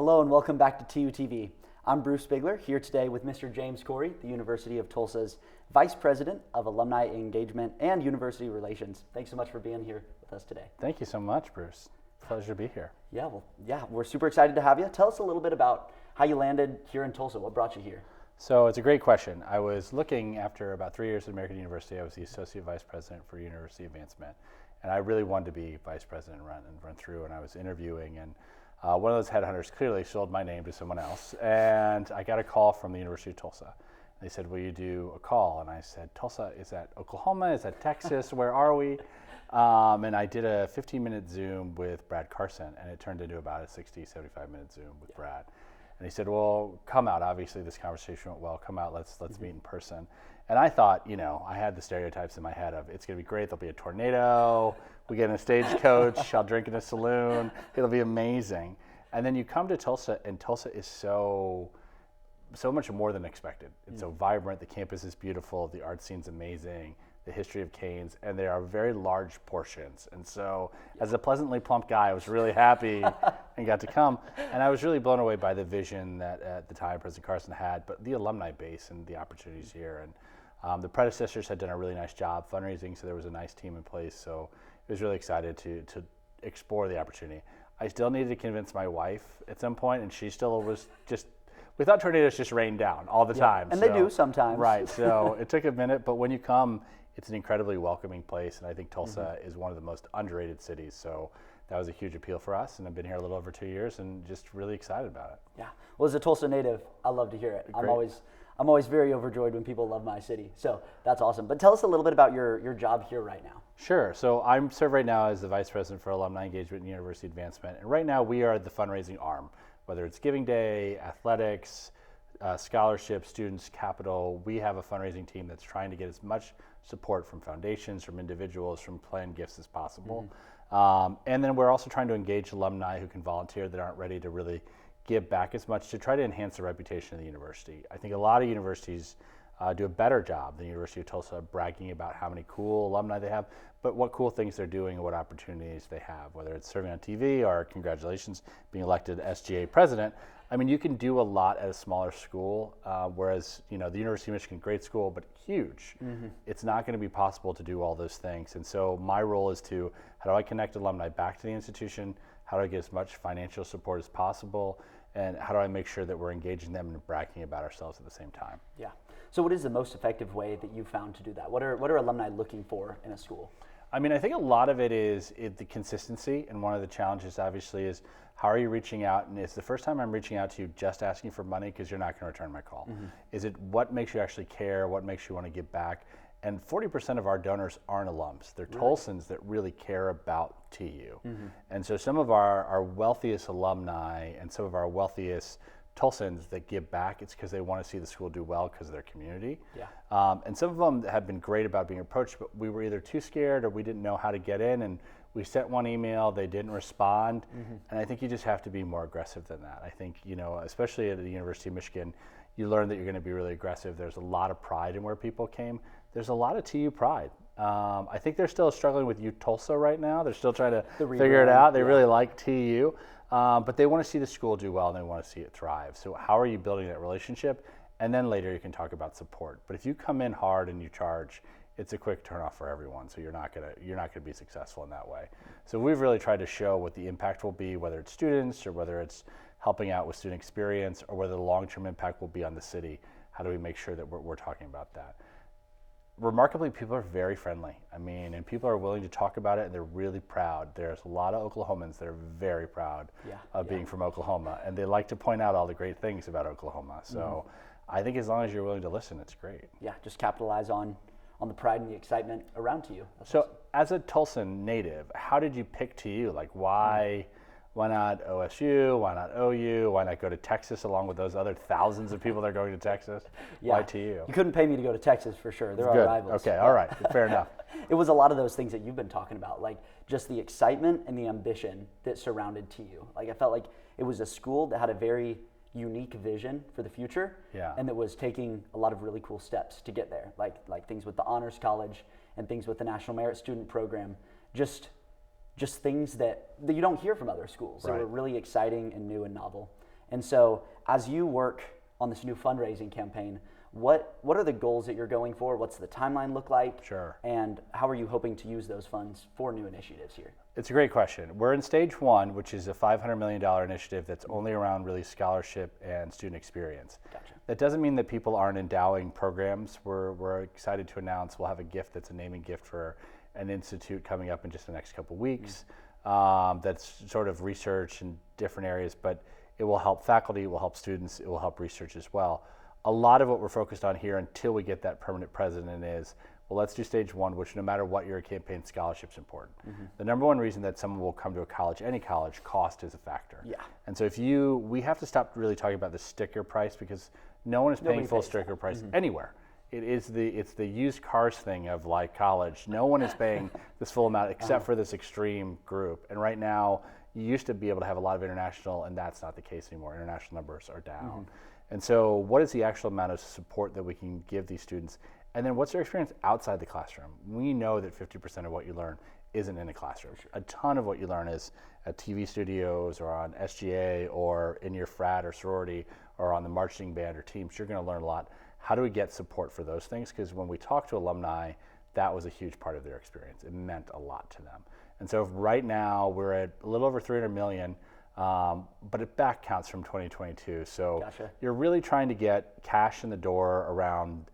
Hello and welcome back to TUTV. I'm Bruce Bigler, here today with Mr. James Corey, the University of Tulsa's Vice President of Alumni Engagement and University Relations. Thanks so much for being here with us today. Thank you so much, Bruce. Pleasure to be here. Yeah, we're super excited to have you. Tell us a little bit about how you landed here in Tulsa. What brought you here? So it's a great question. I was looking after about 3 years at American University. I was the Associate Vice President for University Advancement. And I really wanted to be Vice President and run through. And I was interviewing, and one of those headhunters clearly sold my name to someone else. And I got a call from the University of Tulsa. They said, will you do a call? And I said, Tulsa, is that Oklahoma? Is that Texas? Where are we? And I did a 15-minute Zoom with Brad Carson, and it turned into about a 60, 75-minute Zoom with Brad. And he said, well, come out. Obviously, this conversation went well. Come out. Let's meet in person. And I thought, I had the stereotypes in my head of it's going to be great. There'll be a tornado. We get in a stagecoach. I'll drink in a saloon. It'll be amazing. And then you come to Tulsa, and Tulsa is so much more than expected. It's so vibrant. The campus is beautiful. The art scene's amazing. The history of canes, and they are very large portions. And so as a pleasantly plump guy, I was really happy and got to come. And I was really blown away by the vision that at the time President Carson had, but the alumni base and the opportunities here. And the predecessors had done a really nice job fundraising, so there was a nice team in place. So I was really excited to explore the opportunity. I still needed to convince my wife at some point, and she still was just, we thought tornadoes just rain down all the time. And they do sometimes. Right, so it took a minute, but when you come, it's an incredibly welcoming place, and I think Tulsa is one of the most underrated cities. So that was a huge appeal for us, and I've been here a little over 2 years, and just really excited about it. Yeah. Well, as a Tulsa native, I love to hear it. Great. I'm always very overjoyed when people love my city. So that's awesome. But tell us a little bit about your job here right now. Sure. So I'm served right now as the Vice President for Alumni Engagement and University Advancement, and right now we are the fundraising arm, whether it's Giving Day, athletics, scholarships, students, capital. We have a fundraising team that's trying to get as much support from foundations, from individuals, from planned gifts as possible. And then we're also trying to engage alumni who can volunteer that aren't ready to really give back as much to try to enhance the reputation of the university. I think a lot of universities do a better job than the University of Tulsa bragging about how many cool alumni they have, but what cool things they're doing and what opportunities they have, whether it's serving on TV or congratulations, being elected SGA president. I mean, you can do a lot at a smaller school, whereas, the University of Michigan, great school, but huge. It's not going to be possible to do all those things. And so my role is to, how do I connect alumni back to the institution? How do I get as much financial support as possible? And how do I make sure that we're engaging them and bragging about ourselves at the same time? Yeah. So what is the most effective way that you've found to do that? What are alumni looking for in a school? I mean, I think a lot of it is the consistency, and one of the challenges obviously is how are you reaching out, and it's the first time I'm reaching out to you just asking for money because you're not going to return my call. Is it what makes you actually care, what makes you want to give back? And 40% of our donors aren't alums. They're Tulsans that really care about TU. And so some of our wealthiest alumni and some of our wealthiest Tulsans that give back, it's because they want to see the school do well because of their community. And some of them have been great about being approached, but we were either too scared or we didn't know how to get in, and we sent one email, they didn't respond. And I think you just have to be more aggressive than that. I think, especially at the University of Michigan, you learn that you're going to be really aggressive. There's a lot of pride in where people came. There's a lot of TU pride. I think they're still struggling with Tulsa right now. They're still trying to figure it out. They really like TU. But they want to see the school do well, and they want to see it thrive. So how are you building that relationship? And then later you can talk about support. But if you come in hard and you charge, it's a quick turnoff for everyone. So you're not gonna be successful in that way. So we've really tried to show what the impact will be, whether it's students or whether it's helping out with student experience, or whether the long-term impact will be on the city. How do we make sure that we're talking about that? Remarkably, people are very friendly. I mean, and people are willing to talk about it, and they're really proud. There's a lot of Oklahomans that are very proud of being from Oklahoma, and they like to point out all the great things about Oklahoma. So I think as long as you're willing to listen, it's great. Yeah, just capitalize on the pride and the excitement around TU. That's so awesome. As a Tulsan native, how did you pick TU? Like why not OSU? Why not OU? Why not go to Texas along with those other thousands of people that are going to Texas? Why TU? You couldn't pay me to go to Texas for sure. There are rivals. Okay, all right, fair enough. It was a lot of those things that you've been talking about, like just the excitement and the ambition that surrounded TU. Like I felt like it was a school that had a very unique vision for the future, and that was taking a lot of really cool steps to get there, like things with the Honors College and things with the National Merit Student Program, just things that you don't hear from other schools. They were really exciting and new and novel. And so as you work on this new fundraising campaign, what are the goals that you're going for? What's the timeline look like? Sure. And how are you hoping to use those funds for new initiatives here? It's a great question. We're in stage one, which is a $500 million initiative that's only around really scholarship and student experience. Gotcha. That doesn't mean that people aren't endowing programs. We're excited to announce we'll have a gift that's a naming gift for an institute coming up in just the next couple of weeks. That's sort of research in different areas, but it will help faculty, it will help students, it will help research as well. A lot of what we're focused on here until we get that permanent president is, well, let's do stage one, which no matter what your campaign, scholarship's important. The number one reason that someone will come to a college, any college, cost is a factor. Yeah. And so we have to stop really talking about the sticker price, because no one is paying full sticker price anywhere. It's the used cars thing of like college. No one is paying this full amount except for this extreme group. And right now, you used to be able to have a lot of international, and that's not the case anymore. International numbers are down. And so what is the actual amount of support that we can give these students? And then what's their experience outside the classroom? We know that 50% of what you learn isn't in a classroom. A ton of what you learn is at TV studios or on SGA or in your frat or sorority or on the marching band or teams. You're going to learn a lot. How do we get support for those things? Because when we talk to alumni, that was a huge part of their experience. It meant a lot to them. And so right now we're at a little over 300 million. But it back counts from 2022. So Gotcha. You're really trying to get cash in the door around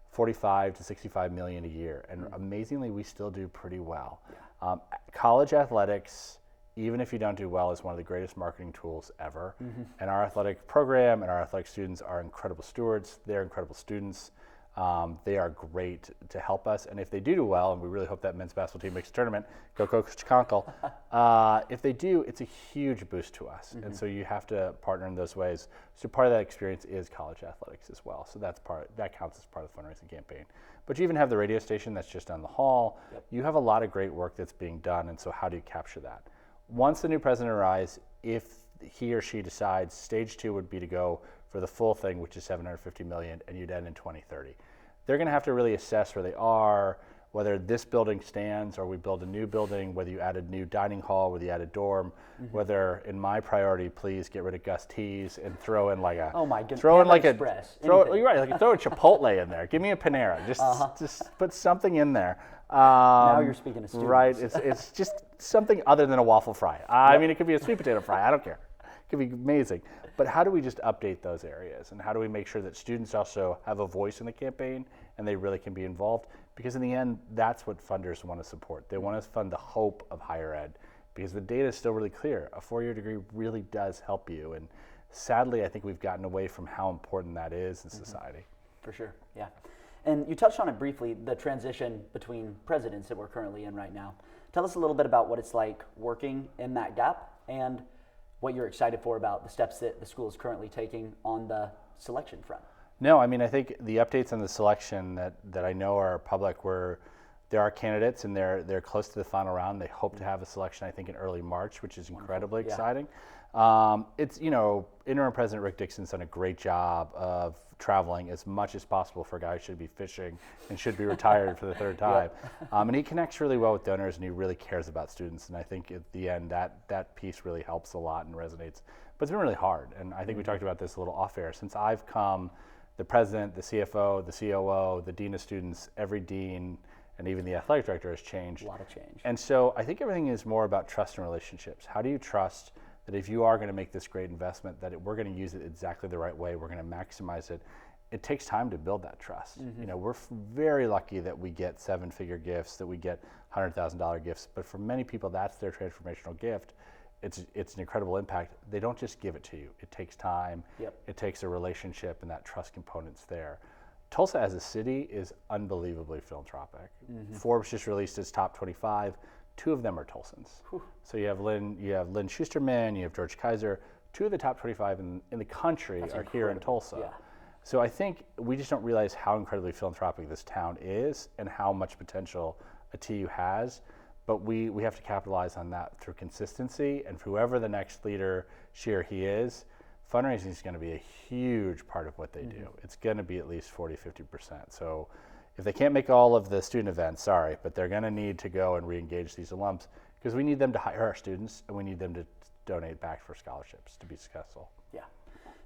45 to 65 million a year. And amazingly, we still do pretty well. Yeah. College athletics, even if you don't do well, is one of the greatest marketing tools ever. And our athletic program and our athletic students are incredible stewards. They're incredible students. They are great to help us, and if they do well, and we really hope that men's basketball team makes a tournament, go Coach Conkle. If they do, it's a huge boost to us, and so you have to partner in those ways. So part of that experience is college athletics as well. So that counts as part of the fundraising campaign. But you even have the radio station that's just down the hall. Yep. You have a lot of great work that's being done, and so how do you capture that? Once the new president arrives, if he or she decides stage two would be to go for the full thing, which is 750 million, and you'd end in 2030. They're going to have to really assess where they are, whether this building stands or we build a new building, whether you add a new dining hall, whether you add a dorm, whether in my priority, please get rid of Gus T's and throw in like a throw in like Express, a throw. You're right, like throw a Chipotle in there. Give me a Panera. Just put something in there. Now you're speaking to students. Right. It's just something other than a waffle fry. I mean, it could be a sweet potato fry. I don't care. It could be amazing. But how do we just update those areas? And how do we make sure that students also have a voice in the campaign and they really can be involved? Because in the end, that's what funders want to support. They want to fund the hope of higher ed, because the data is still really clear. A four-year degree really does help you. And sadly, I think we've gotten away from how important that is in society. For sure, yeah. And you touched on it briefly, the transition between presidents that we're currently in right now. Tell us a little bit about what it's like working in that gap and what you're excited for about the steps that the school is currently taking on the selection front. No, I mean, I think the updates on the selection that I know are public, where there are candidates and they're close to the final round. They hope to have a selection, I think, in early March, which is incredibly exciting. It's, interim President Rick Dixon's done a great job of traveling as much as possible for a guy who should be fishing and should be retired for the third time. And he connects really well with donors, and he really cares about students. And I think at the end, that piece really helps a lot and resonates. But it's been really hard. And I think we talked about this a little off air. Since I've come, the president, the CFO, the COO, the dean of students, every dean, and even the athletic director has changed. A lot of change. And so I think everything is more about trust and relationships. How do you trust that if you are going to make this great investment, that we're going to use it exactly the right way, we're going to maximize it? It takes time to build that trust. We're very lucky that we get seven-figure gifts, that we get $100,000 gifts, but for many people, that's their transformational gift. It's an incredible impact. They don't just give it to you. It takes time. It takes a relationship, and that trust component's there. Tulsa as a city is unbelievably philanthropic. Forbes just released its top 25. 2 of them are Tulsans. So you have Lynn Schusterman, you have George Kaiser. 2 of the top 25 in the country are here in Tulsa. Yeah. So I think we just don't realize how incredibly philanthropic this town is and how much potential a TU has. But we have to capitalize on that through consistency, and for whoever the next leader, she or he is, fundraising is going to be a huge part of what they do. It's going to be at least 40-50%. So if they can't make all of the student events, sorry, but they're going to need to go and re-engage these alums, because we need them to hire our students and we need them to donate back for scholarships to be successful. Yeah.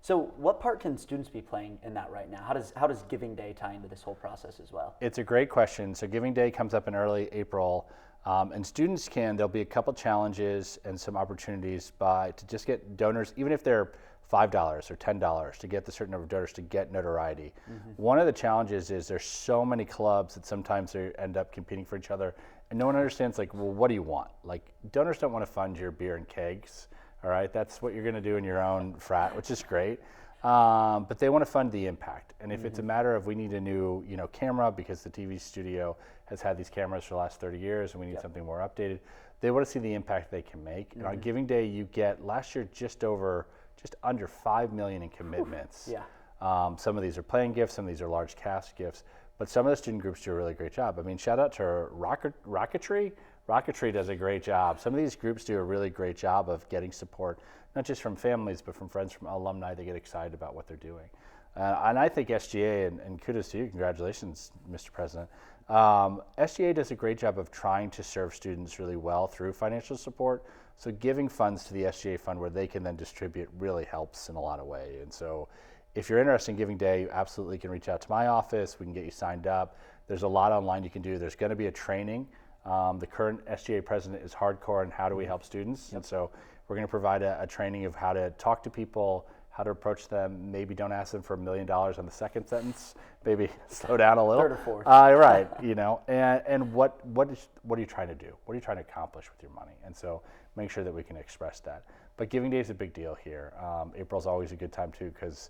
So what part can students be playing in that right now? How does Giving Day tie into this whole process as well? It's a great question. So Giving Day comes up in early April, and students there'll be a couple challenges and some opportunities to just get donors, even if they're $5 or $10, to get the certain number of donors to get notoriety. One of the challenges is there's so many clubs that sometimes they end up competing for each other, and no one understands, like, well, what do you want? Like, donors don't want to fund your beer and kegs. All right, that's what you're going to do in your own frat, which is great. But they want to fund the impact. And if it's a matter of we need a new, camera because the TV studio has had these cameras for the last 30 years and we need something more updated, they want to see the impact they can make. And on Giving Day, you get last year just under 5 million in commitments. Some of these are playing gifts, some of these are large cash gifts, but some of the student groups do a really great job. I mean, shout out to Rocketry. Rocketry does a great job. Some of these groups do a really great job of getting support, not just from families, but from friends, from alumni. They get excited about what they're doing. And I think SGA, and kudos to you, congratulations, Mr. President. SGA does a great job of trying to serve students really well through financial support. So giving funds to the SGA fund where they can then distribute really helps in a lot of ways. And so if you're interested in Giving Day, you absolutely can reach out to my office. We can get you signed up. There's a lot online you can do. There's going to be a training. The current SGA president is hardcore on how do we help students. And so we're going to provide a training of how to talk to people, how to approach them. Maybe don't ask them for $1 million on the second sentence. Maybe slow down a little. Third or fourth. Right. And what are you trying to do? What are you trying to accomplish with your money? And so make sure that we can express that. But Giving Day is a big deal here. April's always a good time too, because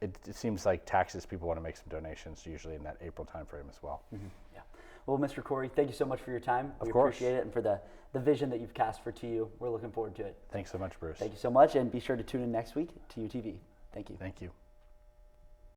it seems like taxes, people want to make some donations usually in that April timeframe as well. Yeah. Well, Mr. Corey, thank you so much for your time. Of we course. appreciate it, and for the vision that you've cast for TU. We're looking forward to it. Thanks so much, Bruce. Thank you so much, and be sure to tune in next week to TUTV. Thank you. Thank you.